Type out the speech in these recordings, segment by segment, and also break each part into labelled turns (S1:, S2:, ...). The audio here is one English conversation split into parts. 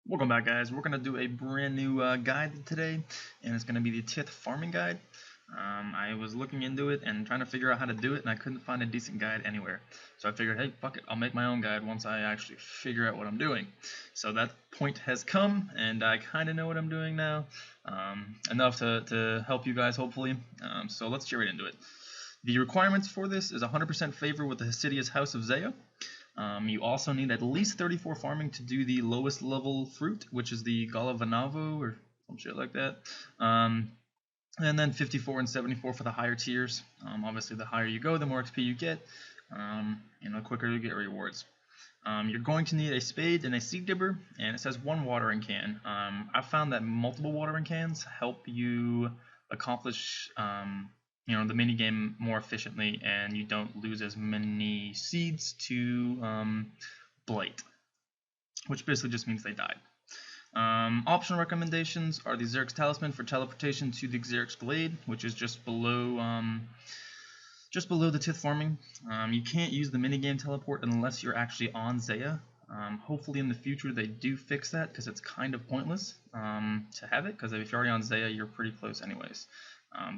S1: Welcome back, guys. We're going to do a brand new guide today, and it's going to be the Tithe Farming Guide. I was looking into it and trying to figure out how to do it, and I couldn't find a decent guide anywhere. So I figured, hey, fuck it, I'll make my own guide once I actually figure out what I'm doing. So that point has come, and I kind of know what I'm doing now, enough to help you guys, hopefully. So let's get right into it. The requirements for this is 100% favor with the Hosidius House of Zeah. You also need at least 34 farming to do the lowest level fruit, which is the Galavanavo or some shit like that. And then 54 and 74 for the higher tiers. Obviously, the higher you go, the more XP you get. The quicker you get rewards. You're going to need a spade and a seed dibber, and it says 1 watering can. I found that multiple watering cans help you accomplish the mini game more efficiently, and you don't lose as many seeds to blight, which basically just means they died. Optional recommendations are the Xerx's Talisman for teleportation to the Xerx's Glade, which is just below the Tithe Farming. You can't use the minigame teleport unless you're actually on Zeah. Hopefully in the future they do fix that, because it's kind of pointless to have it, because if you're already on Zeah, you're pretty close anyways.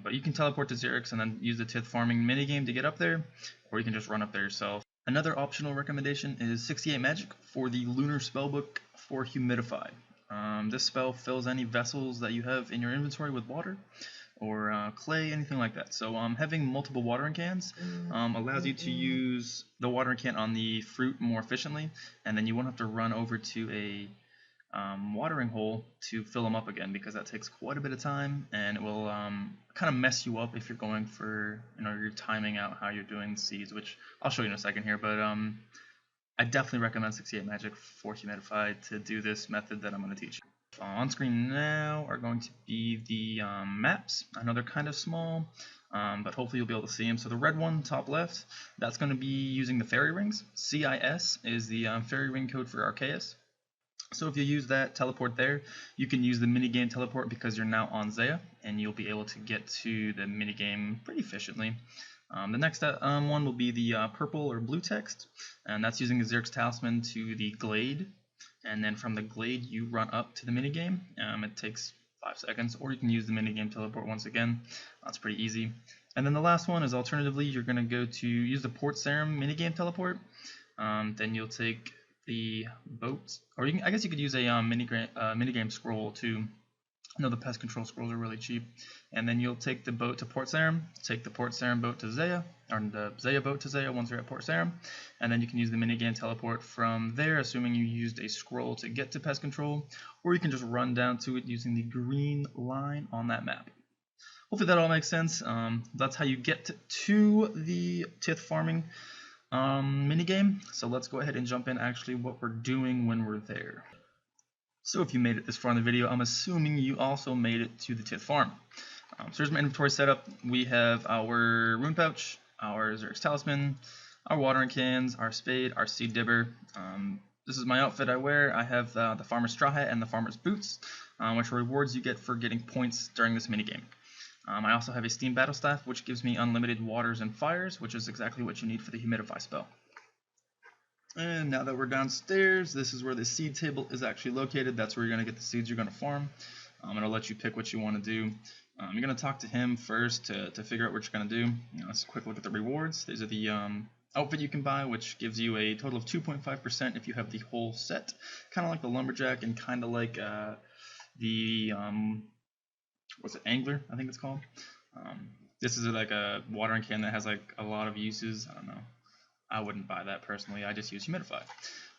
S1: But you can teleport to Xerx's and then use the Tithe Farming minigame to get up there, or you can just run up there yourself. Another optional recommendation is 68 magic for the Lunar Spellbook for Humidify. This spell fills any vessels that you have in your inventory with water, or clay, anything like that. So having multiple watering cans allows you to use the watering can on the fruit more efficiently, and then you won't have to run over to a watering hole to fill them up again, because that takes quite a bit of time, and it will kind of mess you up if you're going for, you're timing out how you're doing the seeds, which I'll show you in a second here. But I definitely recommend 68 magic for Humidify to do this method that I'm going to teach you. On screen now are going to be the maps. I know they're kind of small, but hopefully you'll be able to see them. So the red one, top left, that's going to be using the fairy rings. CIS is the fairy ring code for Arceus. So if you use that teleport there, you can use the minigame teleport because you're now on Zeah, and you'll be able to get to the minigame pretty efficiently. The next one will be the purple or blue text, and that's using the Xerx's Talisman to the Glade, and then from the Glade you run up to the minigame. It takes 5 seconds, or you can use the minigame teleport once again. That's pretty easy. And then the last one is alternatively you're going to go to use the Port Serum minigame teleport. Then you'll take the boat, or I guess you could use a minigame scroll too. I know the pest control scrolls are really cheap. And then you'll take the boat to Port Serum, take the Port Serum boat to Zeah, or the Zeah boat to Zeah once you're at Port Serum, and then you can use the minigame teleport from there, assuming you used a scroll to get to pest control, or you can just run down to it using the green line on that map. Hopefully that all makes sense. That's how you get to the Tithe Farming minigame. So let's go ahead and jump in actually what we're doing when we're there. So if you made it this far in the video, I'm assuming you also made it to the Tithe Farm. So here's my inventory setup. We have our rune pouch, our Xerx's Talisman, our watering cans, our spade, our seed dibber. This is my outfit I wear. I have the farmer's straw hat and the farmer's boots, which are rewards you get for getting points during this minigame. I also have a steam battle staff, which gives me unlimited waters and fires, which is exactly what you need for the Humidify spell. And now that we're downstairs, this is where the seed table is actually located. That's where you're going to get the seeds you're going to farm. It'll let you pick what you want to do. You're going to talk to him first to figure out what you're going to do. Let's quick look at the rewards. These are the outfit you can buy, which gives you a total of 2.5% if you have the whole set. Kind of like the lumberjack, and kind of like the what's it, angler, I think it's called. This is like a watering can that has like a lot of uses. I don't know. I wouldn't buy that personally. I just use Humidify.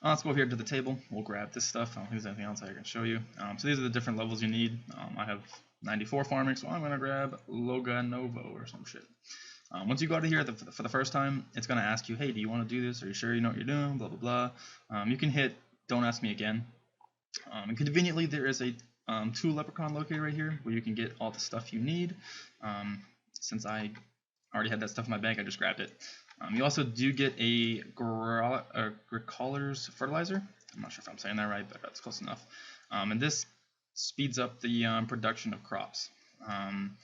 S1: Let's go over here to the table. We'll grab this stuff. I don't think there's anything else I can show you. So these are the different levels you need. I have 94 farming, so I'm going to grab Loganovo or some shit. Once you go out of here for the first time, it's going to ask you, hey, do you want to do this? Are you sure you know what you're doing? Blah, blah, blah. You can hit don't ask me again. And conveniently, there is a tool leprechaun located right here where you can get all the stuff you need. Since I already had that stuff in my bank, I just grabbed it. You also do get a Gricoler's fertilizer. I'm not sure if I'm saying that right, but that's close enough. And this speeds up the production of crops. I'm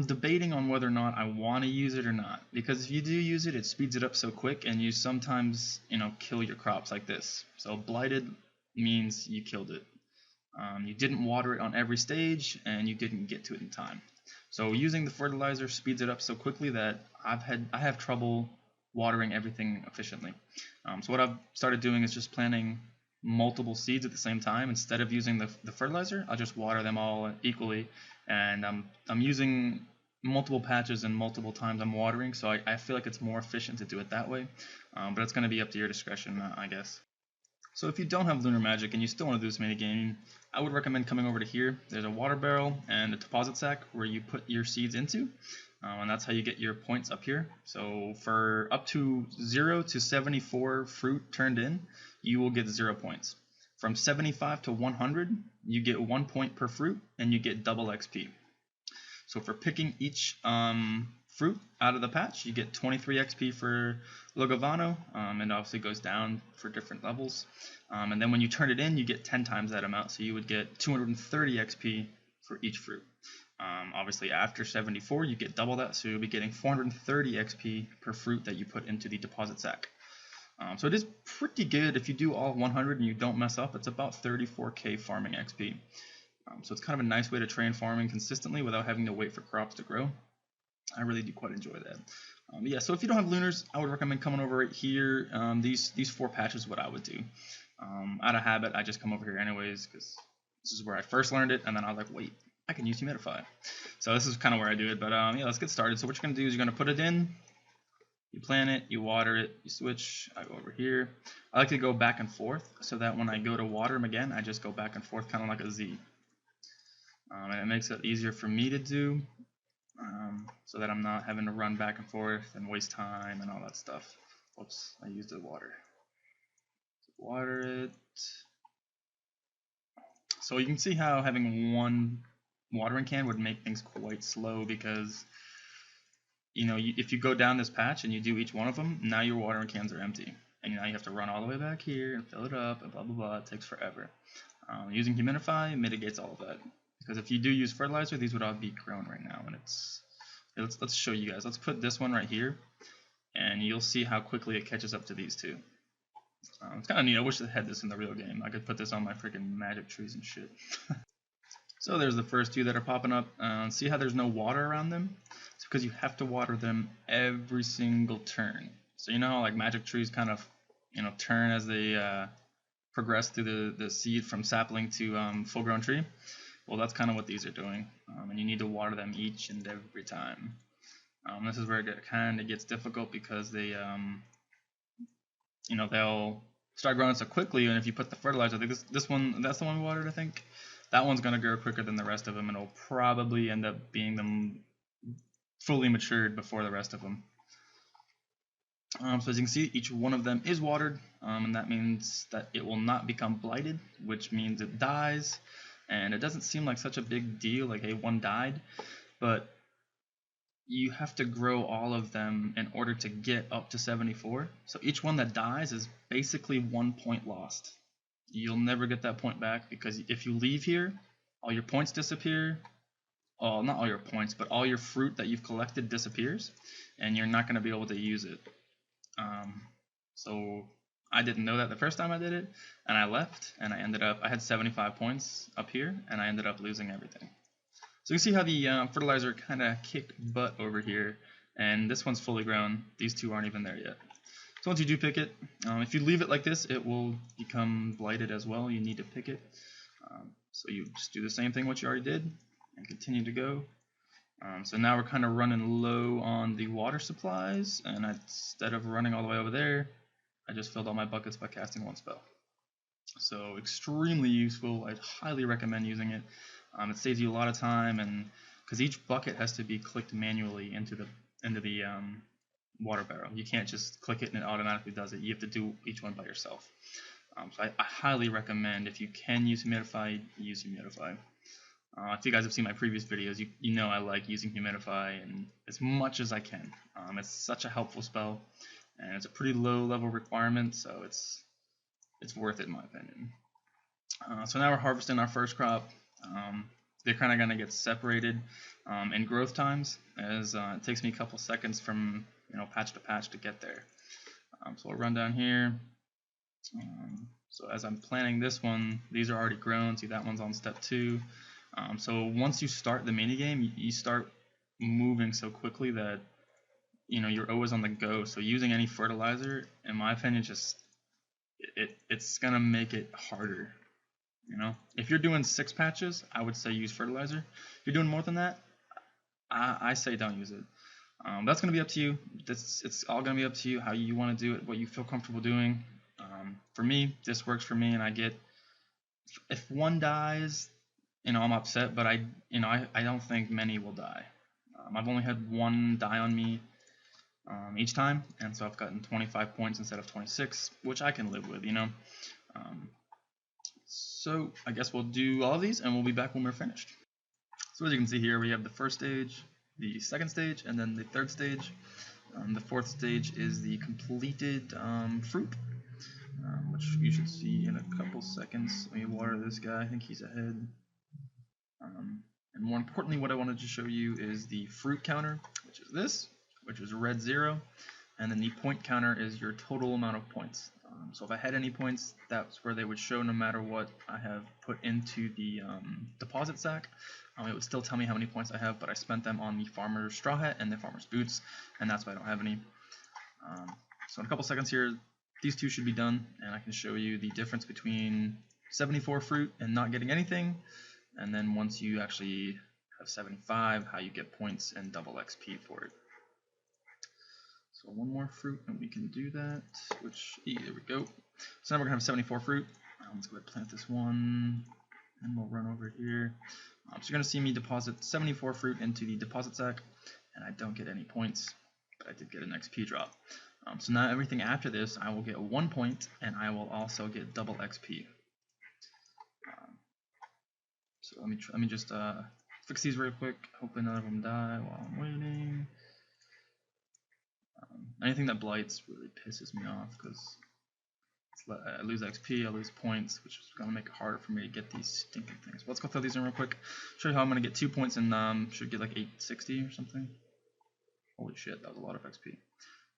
S1: debating on whether or not I want to use it or not, because if you do use it, it speeds it up so quick, and you sometimes, kill your crops like this. So blighted means you killed it. You didn't water it on every stage, and you didn't get to it in time. So using the fertilizer speeds it up so quickly that I have trouble watering everything efficiently. So what I've started doing is just planting multiple seeds at the same time. Instead of using the fertilizer, I'll just water them all equally, and I'm using multiple patches and multiple times I'm watering, so I feel like it's more efficient to do it that way. But it's going to be up to your discretion, I guess. So if you don't have Lunar Magic and you still want to do this minigame, I would recommend coming over to here. There's a water barrel and a deposit sack where you put your seeds into, and that's how you get your points up here. So for up to 0 to 74 fruit turned in, you will get 0 points. From 75 to 100, you get 1 point per fruit, and you get double XP. So for picking each fruit out of the patch, you get 23 XP for Logavano, and obviously goes down for different levels. And then when you turn it in, you get 10 times that amount, so you would get 230 XP for each fruit. Obviously after 74, you get double that, so you'll be getting 430 XP per fruit that you put into the deposit sack. So it is pretty good. If you do all 100 and you don't mess up, it's about 34k farming XP. So it's kind of a nice way to train farming consistently without having to wait for crops to grow. I really do quite enjoy that. Yeah, so if you don't have lunars, I would recommend coming over right here. These 4 patches is what I would do. Out of habit, I just come over here anyways because this is where I first learned it, and then I was like, wait, I can use Humidify. So this is kind of where I do it, but yeah, let's get started. So what you're going to do is you're going to put it in, you plant it, you water it, you switch. I go over here. I like to go back and forth so that when I go to water them again, I just go back and forth kind of like a Z. And it makes it easier for me to do, so that I'm not having to run back and forth and waste time and all that stuff. Whoops, I used the water. Water it. So you can see how having one watering can would make things quite slow, because if you go down this patch and you do each one of them, now your watering cans are empty, and now you have to run all the way back here and fill it up and blah blah blah. It takes forever. Using Humidify mitigates all of that. Because if you do use fertilizer, these would all be grown right now, and let's show you guys. Let's put this one right here, and you'll see how quickly it catches up to these two. It's kind of neat. I wish I had this in the real game. I could put this on my freaking magic trees and shit. So there's the first 2 that are popping up. See how there's no water around them? It's because you have to water them every single turn. So you know how like magic trees kind of turn as they progress through the seed from sapling to full-grown tree? Well, that's kind of what these are doing, and you need to water them each and every time. This is where it kind of gets difficult because they, they'll start growing so quickly, and if you put the fertilizer, I think this one, that's the one we watered, I think. That one's going to grow quicker than the rest of them, and it'll probably end up being them fully matured before the rest of them. So as you can see, each one of them is watered, and that means that it will not become blighted, which means it dies. And it doesn't seem like such a big deal, like, hey, one died, but you have to grow all of them in order to get up to 74. So each one that dies is basically 1 point lost. You'll never get that point back, because if you leave here, all your points disappear. Well, not all your points, but all your fruit that you've collected disappears, and you're not going to be able to use it. So I didn't know that the first time I did it, and I left, and I had 75 points up here, and I ended up losing everything. So you can see how the fertilizer kind of kicked butt over here, and this one's fully grown. These 2 aren't even there yet. So once you do pick it, if you leave it like this, it will become blighted as well. You need to pick it. So you just do the same thing what you already did, and continue to go. So now we're kind of running low on the water supplies, and instead of running all the way over there, I just filled all my buckets by casting 1 spell. So extremely useful. I'd highly recommend using it. It saves you a lot of time, and because each bucket has to be clicked manually into the water barrel. You can't just click it and it automatically does it. You have to do each one by yourself. So I highly recommend, if you can use Humidify, use Humidify. If you guys have seen my previous videos, you know I like using Humidify and as much as I can. It's such a helpful spell, and it's a pretty low level requirement, so it's worth it in my opinion. So now we're harvesting our first crop. They're kind of going to get separated in growth times, as it takes me a couple seconds from patch to patch to get there. So we'll run down here. So as I'm planting this one, these are already grown. See, that one's on step 2. So once you start the minigame, you start moving so quickly that you're always on the go. So using any fertilizer, in my opinion, just it's gonna make it harder. If you're doing 6 patches, I would say use fertilizer. If you're doing more than that, I say don't use it. That's gonna be up to you. It's all gonna be up to you how you want to do it, what you feel comfortable doing. For me, this works for me, and I get, if one dies, I'm upset, but I don't think many will die. I've only had one die on me each time, and so I've gotten 25 points instead of 26, which I can live with, So I guess we'll do all of these, and we'll be back when we're finished. So as you can see here, we have the first stage, the second stage, and then the third stage. The fourth stage is the completed fruit, which you should see in a couple seconds. Let me water this guy. I think he's ahead. And more importantly, what I wanted to show you is the fruit counter, which is this, which is red 0, and then the point counter is your total amount of points. So if I had any points, that's where they would show no matter what I have put into the deposit sack. It would still tell me how many points I have, but I spent them on the farmer's straw hat and the farmer's boots, and that's why I don't have any. So in a couple seconds here, these two should be done, and I can show you the difference between 74 fruit and not getting anything, and then once you actually have 75, how you get points and double XP for it. So one more fruit and we can do that, there we go. So now we're going to have 74 fruit. Let's go ahead and plant this one, and we'll run over here. So you're going to see me deposit 74 fruit into the deposit sack, and I don't get any points, but I did get an XP drop. So now everything after this, I will get 1 point, and I will also get double XP. So let me just fix these real quick. Hopefully none of them die while I'm waiting. Anything that blights really pisses me off because I lose XP, I lose points, which is going to make it harder for me to get these stinking things. But let's go throw these in real quick. Show you how I'm going to get 2 points and should get like 860 or something. Holy shit, that was a lot of XP.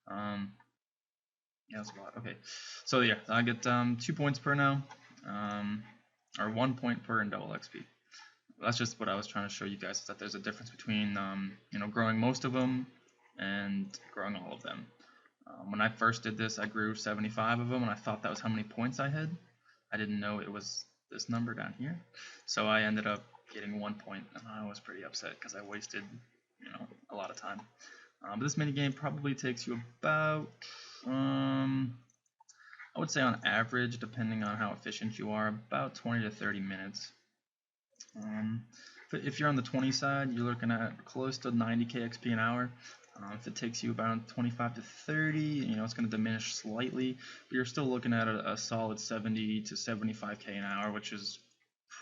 S1: Yeah, that's a lot. Okay, so yeah, I get 2 points per now, or 1 point per and double XP. That's just what I was trying to show you guys, is that there's a difference between growing most of them and growing all of them. When I first did this, I grew 75 of them, and I thought that was how many points I had. I didn't know it was this number down here, so I ended up getting 1 point, and I was pretty upset because I wasted a lot of time. But this minigame probably takes you about, I would say on average, depending on how efficient you are, about 20 to 30 minutes. If you're on the 20 side, you're looking at close to 90k XP an hour. If it takes you about 25 to 30, it's going to diminish slightly, but you're still looking at a solid 70 to 75k an hour, which is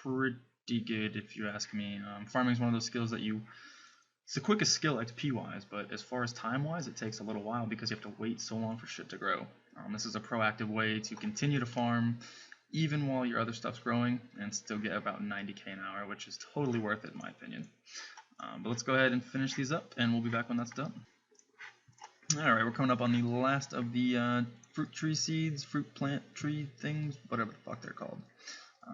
S1: pretty good if you ask me. Farming is one of those skills that it's the quickest skill XP wise, but as far as time wise, it takes a little while because you have to wait so long for shit to grow. This is a proactive way to continue to farm even while your other stuff's growing and still get about 90k an hour, which is totally worth it in my opinion. But let's go ahead and finish these up, and we'll be back when that's done. Alright, we're coming up on the last of the fruit tree seeds, fruit plant tree things, whatever the fuck they're called.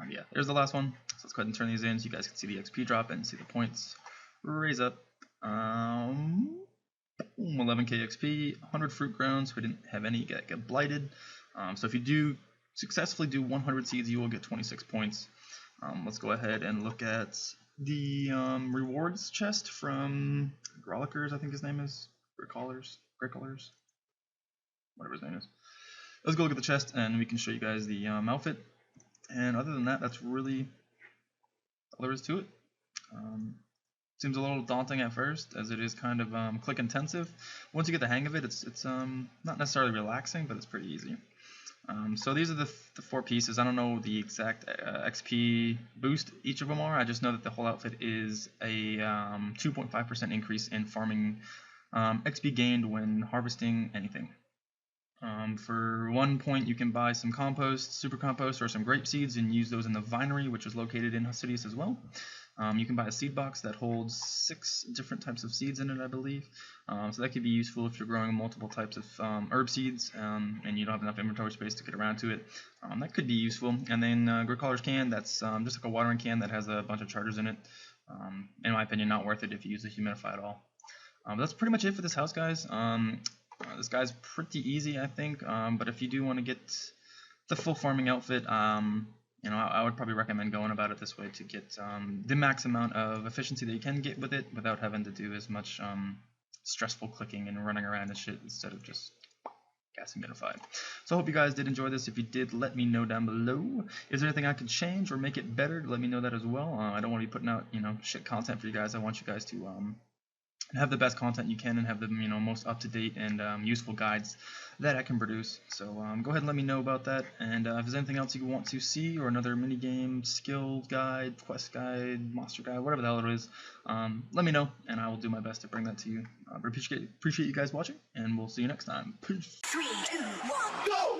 S1: Yeah, there's the last one. So let's go ahead and turn these in so you guys can see the XP drop and see the points raise up. 11k XP, 100 fruit grown, so we didn't have any get blighted. So if you do successfully do 100 seeds, you will get 26 points. Let's go ahead and look at the rewards chest from Grolickers, I think his name is. Grickollers, whatever his name is. Let's go look at the chest and we can show you guys the outfit. And other than that, that's really all there is to it. Seems a little daunting at first, as it is kind of click intensive. Once you get the hang of it, it's not necessarily relaxing, but it's pretty easy. So these are the 4 pieces. I don't know the exact XP boost each of them are. I just know that the whole outfit is a 2.5% increase in farming XP gained when harvesting anything. For 1 point, you can buy some compost, super compost, or some grape seeds and use those in the vinery, which is located in Hosidius as well. You can buy a seed box that holds 6 different types of seeds in it, I believe. So that could be useful if you're growing multiple types of herb seeds and you don't have enough inventory space to get around to it. That could be useful. And then Grit Caller's can, that's just like a watering can that has a bunch of chargers in it. In my opinion, not worth it if you use a Humidify at all. That's pretty much it for this house, guys. This guy's pretty easy, I think, but if you do want to get the full farming outfit, you know, I would probably recommend going about it this way to get the max amount of efficiency that you can get with it without having to do as much stressful clicking and running around and shit instead of just gas Humidify. So I hope you guys did enjoy this. If you did, let me know down below. Is there anything I could change or make it better? Let me know that as well. I don't want to be putting out, you know, shit content for you guys. I want you guys to have the best content you can and have the, you know, most up-to-date and useful guides that I can produce. So go ahead and let me know about that. And if there's anything else you want to see, or another minigame, skill guide, quest guide, monster guide, whatever the hell it is, let me know and I will do my best to bring that to you. Appreciate you guys watching, and we'll see you next time. Peace.
S2: 3, 2, 1, go!